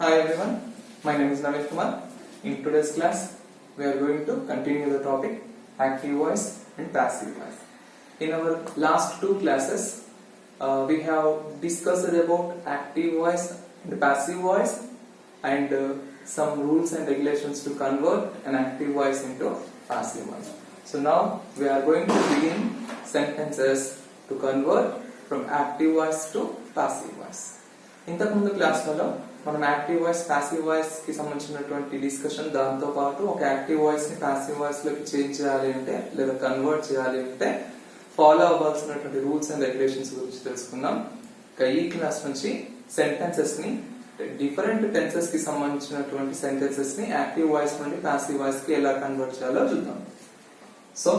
Hi everyone, my name is Naveen Kumar. In today's class, we are going to continue the topic active voice and passive voice. In our last two classes, we have discussed about active voice and passive voice and some rules and regulations to convert an active voice into passive voice. So now we are going to begin sentences to convert from active voice to passive voice. ఇంతకుముందు క్లాస్లలో మనం active voice passive voice కి సంబంధించినటువంటి discussion, దాంతో పాటు ఒక active voice ని passive voice లోకి change చేయాలి అంటే లేదా కన్వర్ట్ చేయాలి అంటే ఫాలో అవ్వాల్సినటువంటి రూల్స్ అండ్ రెగ్యులేషన్స్ గురించి తెలుసుకుందాం. ఈ క్లాస్ నుంచి సెంటెన్సెస్ ని డిఫరెంట్ టెన్సెస్ కి సంబంధించినటువంటి సెంటెన్సెస్ ని యాక్టివ్ వాయిస్ నుండి పాసివ్ వాయిస్ కి ఎలా కన్వర్ట్ చేయాలో చూద్దాం. So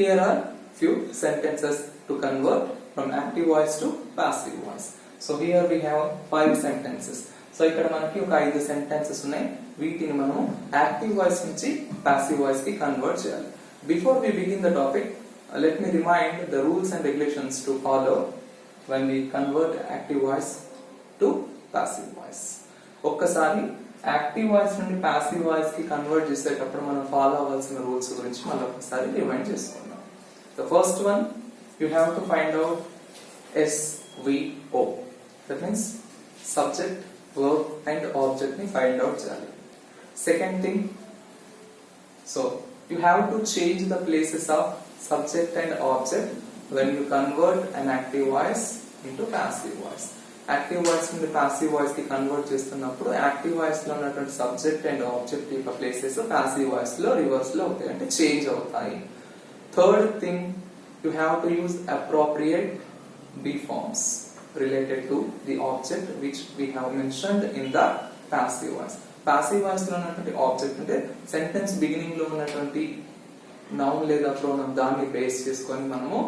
here are few sentences to convert from active voice to passive voice. So here we have 5 sentences. So ఇక్కడ మనకి ఒక 5 sentences ఉన్నాయి. వీటిని మనం యాక్టివ్ వాయిస్ నుంచి పాసివ్ వాయిస్ కి కన్వర్ట్ చేయాలి. Before we begin the topic, let me remind the rules and regulations to follow when we convert active voice to passive voice. ఒక్కసారి యాక్టివ్ వాయిస్ నుండి పాసివ్ వాయిస్ కి convert చేసేటప్పుడు మనం follow అవ్వాల్సిన rules గురించి మళ్ళీ ఒకసారి రిమైండ్ చేసుకుందాం. The first one, you have to find out SVO. That means subject, verb and object ni find out cheyali. Second thing, so you have to change the places of subject and object when you convert an active voice into passive voice. Active voice నుండి passive voice కి convert చేస్తున్నప్పుడు active voice లో ఉన్నటువంటి subject and object యొక్క places passive voice లో reverse లో అవుతాయి, అంటే చేంజ్ అవుతాయి. Third thing, you have to use appropriate be forms related to the object which we have mentioned in the passive voice. Passive voice లో ఉన్నటువంటి object అంటే sentence beginning లో ఉన్నటువంటి నౌన్ లేదా ప్రొనౌన్, దాన్ని బేస్ చేసుకొని మనము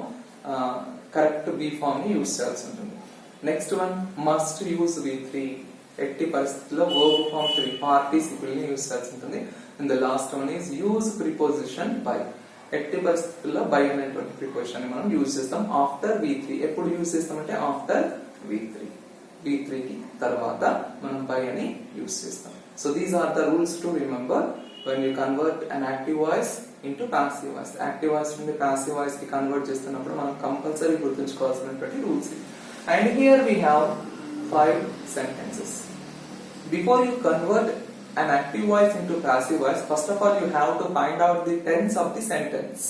కరెక్ట్ బి ఫామ్ ని యూజ్ చేయాల్సి ఉంటుంది. Next one, must use V3. ఎట్టి పరిస్థితుల్లో వర్బ్ ఫామ్ 3 పార్టిసిపుల్ ని యూజ్ చేయాల్సి ఉంటుంది. And the last one is use preposition by. ఎట్టి పరిస్థితుల్లో బై అనేటువంటి ప్రిపోజిషన్ ని మనం యూజ్ చేస్తాం ఆఫ్టర్ V3. ఎప్పుడు యూజ్ చేస్తామంటే ఆఫ్టర్ V3 కి తర్వాత మనం బై అని యూజ్ చేస్తాం. So these are the rules to remember when you convert an active voice into passive voice. Active voice నుండి పాసివ్ వాయిస్ కి కన్వర్ట్ చేస్తున్నప్పుడు మనం కంపల్సరీ గుర్తుంచుకోవాల్సినటువంటి rules. And here we have 5 sentences. Before you convert an active voice into passive voice, first of all you have to find out the tense of the sentence.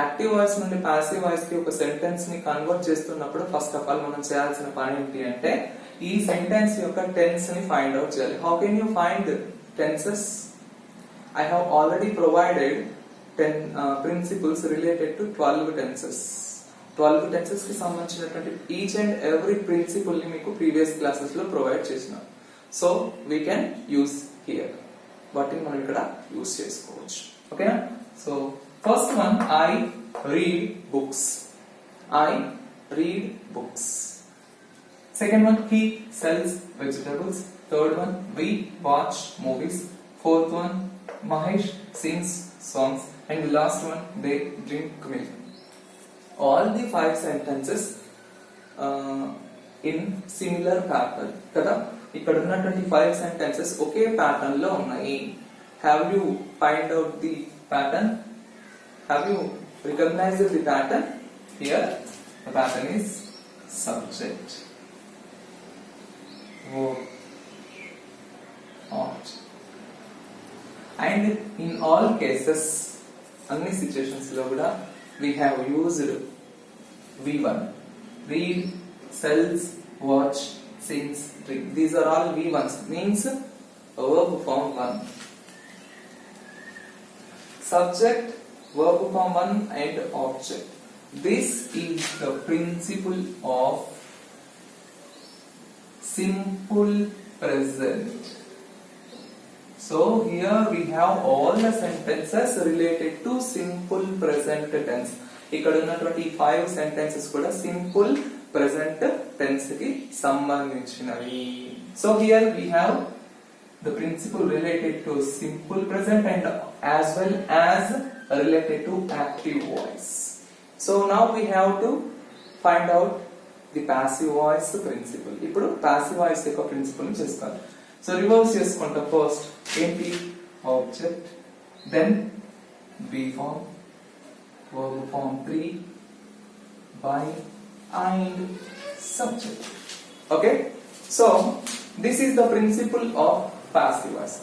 Active voice నుండి passive voice కి ఒక sentence ని convert చేస్తున్నప్పుడు first of all మనం చేయాల్సిన పని ఏంటి అంటే ఈ సెంటెన్స్ యొక్క టెన్స్ ని ఫైండ్ అవుట్ చేయాలి. How can you find tenses? I have already provided 10 principles related to 12 tenses. 12 tenses కి సంబంధించినటువంటి ఈచ్ అండ్ ఎవ్రీ ప్రిన్సిపల్ ని మీకు ప్రీవియస్ క్లాసెస్ లో ప్రొవైడ్ చేసినాం. So we can use here, వాటిని మనం ఇక్కడ యూస్ చేసుకోవచ్చు. ఓకేనా? So first one, I read books. I read books. Second one, he sells vegetables. Third one, we watch movies. Fourth one, Mahesh sings songs. And the last one, they drink milk. All the 5 sentences in similar pattern kada. ఇక్కడ ఉన్నటువంటి 5 sentences ఒకే pattern లో ఉన్నాయి. Have you find out the pattern? Have you recognized the pattern? Here the pattern is subject, verb, object. And in all cases, అన్ని situations లో కూడా we have used V1. Read, sells, watch, sings, drink. These are all V1s, means verb form 1. Subject, verb form 1 and object. This is the principle of simple present. So here we have all the sentences related to simple present tense. ఇక్కడ ఉన్నటువంటి 5 sentences కూడా simple present tense కి సంబంధించినవి. So here we have the principle related to simple present and as well as related to active voice. So now we have to find out the passive voice principle. ఇప్పుడు passive voice యొక్క principle ని చేసుకోవాలి. So reverse చేసుకుంటాం. First ఏంటి object, then be form, verb form 3 by and subject. Okay, so this is the principle of passive voice.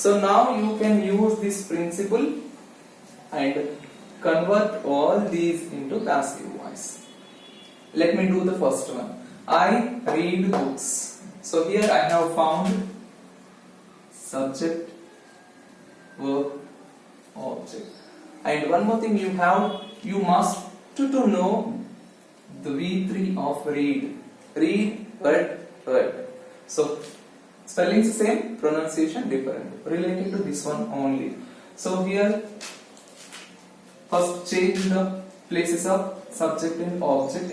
So now you can use this principle and convert all these into passive voice. Let me do the first one. I read books. So here I have found subject, verb, object. And one more thing you must to know the V3 of read. Read, read. So spelling is same, pronunciation different. Related to this one only. So here first change the places of subject and object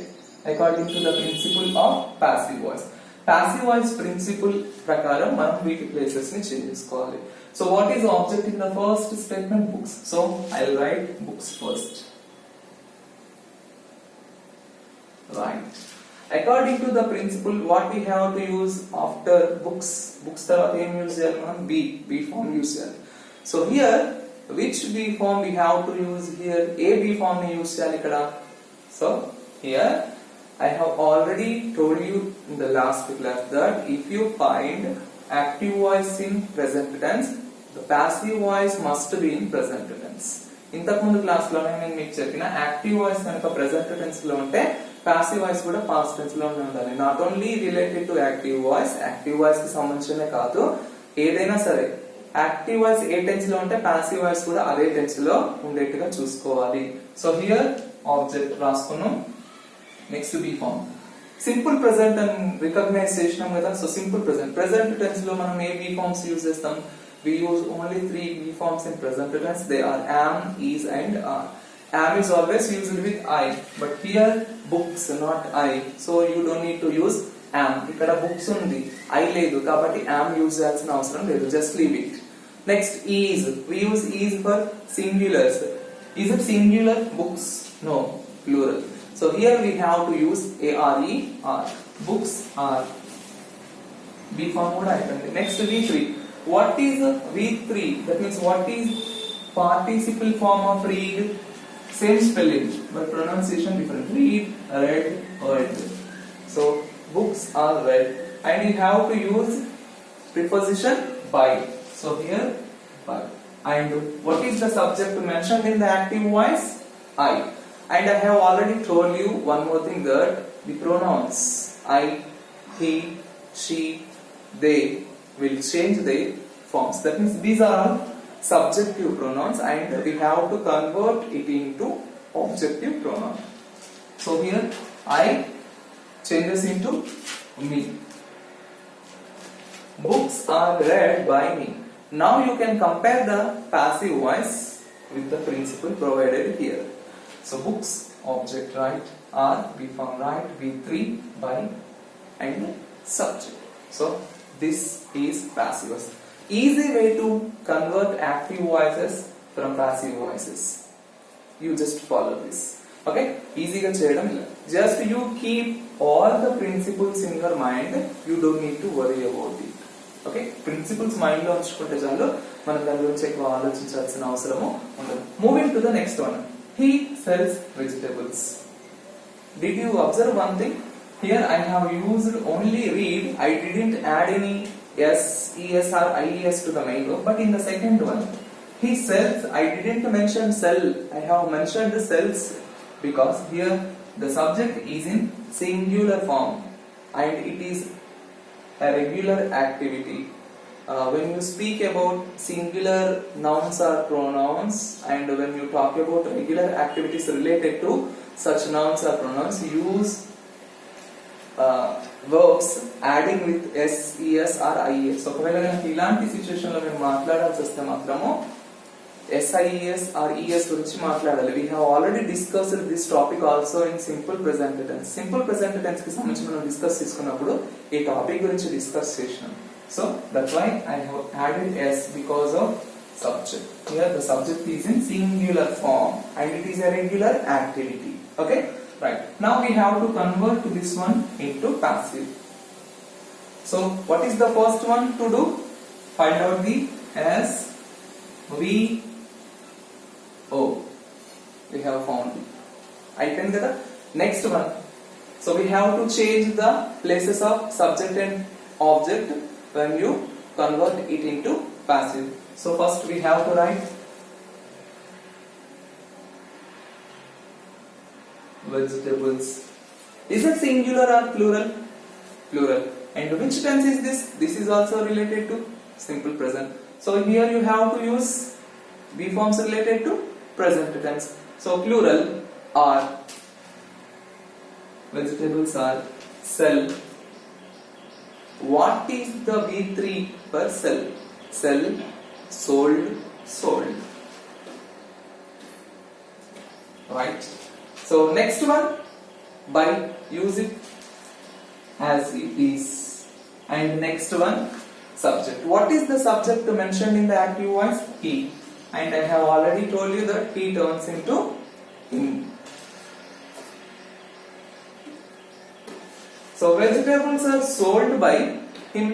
according to the principle of passive voice. Passive voice principle ప్రకారం మనం వీటి places ని change చేసుకోవాలి. So what is object in the first statement? Books. So I'll write books first. Right. According to the principle, what we have to use after books? Books తర్వాత ఏం use చేయాలి మనం? B form use చేయాలి. So here which B form we have to use here? A B form ని use చేయాలి ఇక్కడ. So here I have already told you in the last class that if you find active voice in present tense, the passive voice must be in present tense. ఇంతకు ముందు class లోనే నేను మీకు చెప్పిన active voice కనుక present tense లో ఉంటే passive voice కూడా పాస్ట్ టెన్స్ లో ఉండాలి. Not only related to active voice కి సంబంధించినే కాదు, ఏదైనా సరే యాక్టివ్ వాయిస్ ఏ టెన్స్ లో ఉంటే పాసివ్ వాయిస్ కూడా అదే టెన్స్ లో ఉండేట్టుగా చూసుకోవాలి. సో హియర్ ఆబ్జెక్ట్ రాసుకున్నాం. Next be form. Simple present అని రికగ్నైజ్ చేసినాం కదా. సో సింపుల్ ప్రెసెంట్ టెన్స్ లో మనం ఏ బి ఫార్మ్స్ యూజ్ చేస్తాం? We use only 3 B forms in present tense. They are am, is and are. Am is always used with I, but here books, not I. So you don't need to use am. ఇక్కడ books ఉంది, I లేదు కాబట్టి am use చేయాల్సిన అవసరం లేదు. Just leave it. Next is. We use is for singulars. Is it singular? Books? No, plural. So here we have to use are, are. Books are. B form కూడా అయిపోయింది. Next V3. What is V3? That means what is participle form of read? Same spelling but pronunciation different. Read, read, read. So books are read, and you have to use preposition by. So here by. And what is the subject mentioned in the active voice? I. And I have already told you one more thing, that the pronouns I, he, she, they will change their forms. That means these are all subjective pronouns and we have to convert it into objective pronoun. So here I changes into me. Books are read by me. Now you can compare the passive voice with the principle provided here. So books, object, right, are, B form, right, V3, by and subject. So this is passive voice. Easy way to convert active voices from passive voices. You just follow this. Okay? Easy ga cheyadam illa. Just you keep all the principles in your mind. You don't need to worry about it. Okay? Principles mind lo unchukunte chalu. Manam dani gurinchi ekku aalochinchalasina avasaramu undadu. Moving to the next one. He sells vegetables. Did you observe one thing? Here I have used only read. I didn't add any S, ES or IES to the main verb. But in the second one, he sells. I didn't mention sell. I have mentioned the sells because here the subject is in singular form and it is a regular activity. When you speak about singular nouns or pronouns, and when you talk about regular activities related to such nouns or pronouns, use verbs adding with S, ES or IES. So ఒకవేళ కనుక ఇలాంటి situation లో మేము మాట్లాడాల్సి వస్తే మాత్రము SIES or ES గురించి మాట్లాడాలి. We have already discussed this topic also in simple present tense. Simple present tense కి సంబంధించి మనం డిస్కస్ చేసుకున్నప్పుడు ఈ టాపిక్ గురించి డిస్కస్ చేసినాం. So that's why I have added S because of subject. Here the subject is in singular form and it is a regular activity. Okay? Right. Now we have to convert this one into passive. So what is the first one to do? Find out the S V O. We have found. Icon kada. Next one. So we have to change the places of subject and object when you convert it into passive. So first we have to write vegetables. Is it singular or plural? Plural. And which tense is this? This is also related to simple present. So here you have to use be forms related to present tense. So plural are vegetables are sell. What is the V3 per sell? Sell, sold, sold. Right. So next one, buy, use it as it is. And next one, subject. What is the subject mentioned in the active voice? He. And I have already told you that he turns into him. So vegetables are sold by him.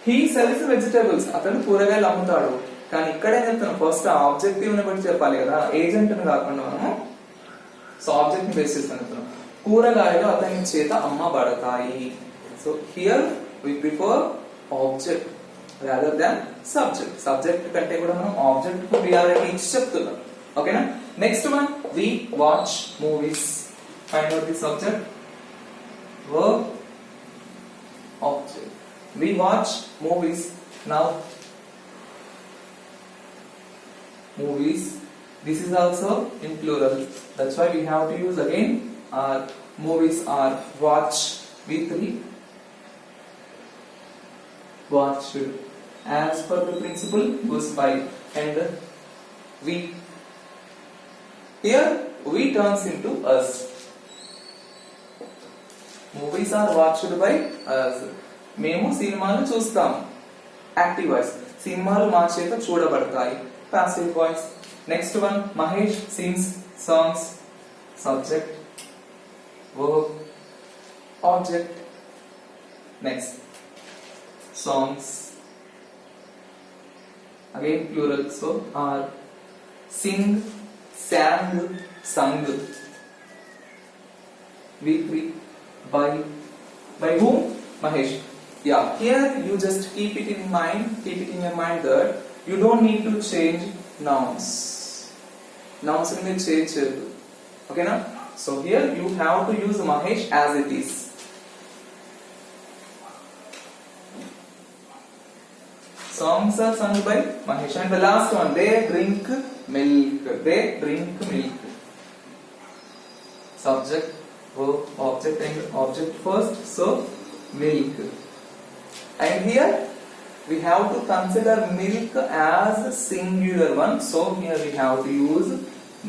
He sells vegetables. అతను కూరగాయలు అమ్ముతాడు. కానీ ఇక్కడ ఏం చెప్తున్నాం? First objective ని బట్టి చెప్పాలి కదా, ఏజెంట్ ని కాకుండా మనము. సో ఆబ్జెక్ట్ ని బేస్ చేసుకొని చెప్తున్నాం. కూరగాయలు అతని చేత అమ్మబడతాయి. So here we prefer object rather than subject. Subject కంటే కూడా మనం ఆబ్జెక్ట్ కు ప్రియారిటీ ఇచ్చి చెప్తున్నాం. ఓకేనా? Next one, we watch movies. Find out the subject, verb, object. We watch movies. Now movies, this is also in plural, that's why we have to use again our movies are watch, V3, watched. As per the principle, use by. And we, here we turns into us. Movies are watched by us. మేము సినిమాలు చూస్తాం. Active voice. సినిమాలు మా చేత చూడబడతాయి. Passive voice. Next one, Mahesh sings songs. Subject, verb, object. Next, songs. Again plural, so are sing, sang, sung. V3, by whom? Mahesh. Yeah, here you just keep it in your mind that you don't need to change nouns. Nouns will change. Okay na? So here you have to use Mahesh as it is. Songs are sung by Mahesh. And the last one, they drink milk. They drink milk. Subject, verb, object, and object first. So milk. And here we have to consider milk as a singular one. So here we have to use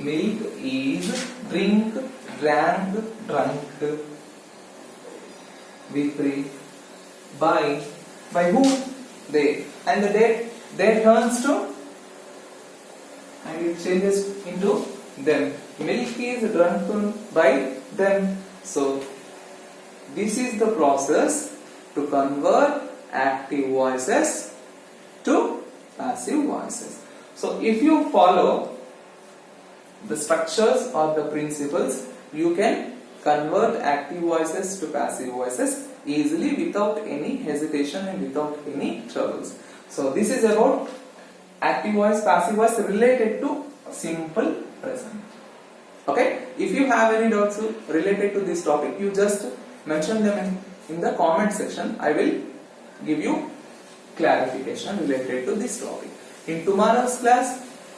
milk is drink, drank, drunk. V3. By whom? They. And the they turns to, and it changes into them. Milk is drunk by them. So this is the process to convert active voices to passive voices. So if you follow the structures or the principles, you can convert active voices to passive voices easily without any hesitation and without any troubles. So this is about active voice, passive voice related to simple present. Okay? If you have any doubts related to this topic, you just mention them in the comment section. I will give you clarification related to this topic. In tomorrow's class,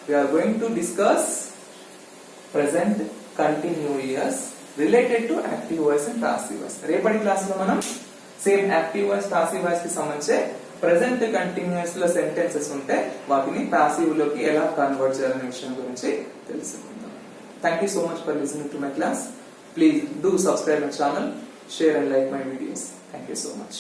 we are going to discuss present continuous related to active voice and passive voice. రేపటి class లో మనం same active voice passive voice కి సంబంధించి present continuous లో sentences ఉంటే వాటిని passive లోకి ఎలా కన్వర్ట్ చేయాలనే విషయం గురించి తెలుసుకుందాం. Thank you so much for listening to my class. Please do subscribe my channel, share and like my videos. Thank you so much.